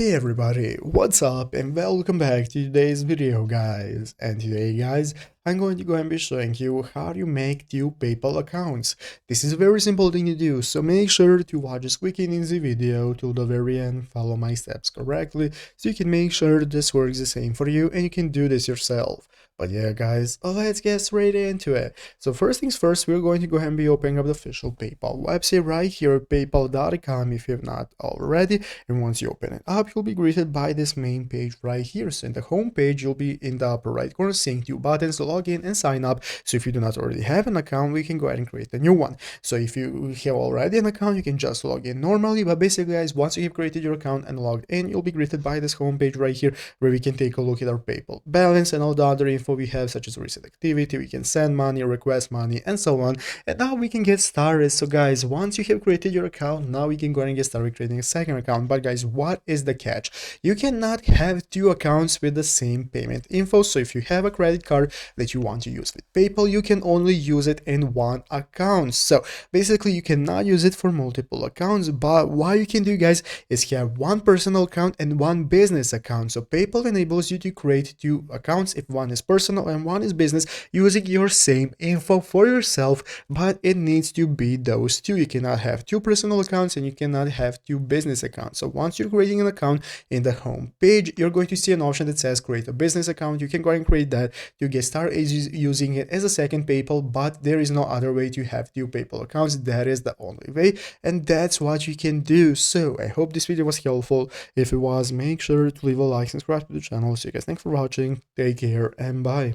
Hey everybody, what's up and welcome back to today's video guys. And today guys, I'm going to go and be showing you how you make two PayPal accounts. This is a very simple thing to do, so make sure to watch this quick and easy video till the very end, follow my steps correctly, so you can make sure this works the same for you and you can do this yourself. But yeah guys, let's get straight into it. So first things first, we're going to go ahead and be opening up the official PayPal website right here at paypal.com if you have not already. And once you open it up, you'll be greeted by this main page right here. So in the home page, you'll be in the upper right corner seeing two buttons to log in and sign up. So if you do not already have an account, we can go ahead and create a new one. So if you have already an account, you can just log in normally. But basically guys, once you have created your account and logged in, you'll be greeted by this home page right here where we can take a look at our PayPal balance and all the other info we have, such as recent activity. We can send money, request money, and so on. And now we can get started. So guys, once you have created your account, now we can go ahead and get started creating a second account. But guys, what is the catch? You cannot have two accounts with the same payment info. So if you have a credit card that you want to use with PayPal, you can only use it in one account. So basically you cannot use it for multiple accounts. But what you can do guys is have one personal account and one business account. So PayPal enables you to create two accounts if one is personal and one is business, using your same info for yourself, but it needs to be those two. You cannot have two personal accounts and you cannot have two business accounts. So once you're creating an account, in the home page you're going to see an option that says create a business account. You can go and create that to get started using it as a second PayPal, but there is no other way to have two PayPal accounts. That is the only way, and that's what you can do. So I hope this video was helpful. If it was, make sure to leave a like, subscribe to the channel. So you guys, thanks for watching, take care and bye.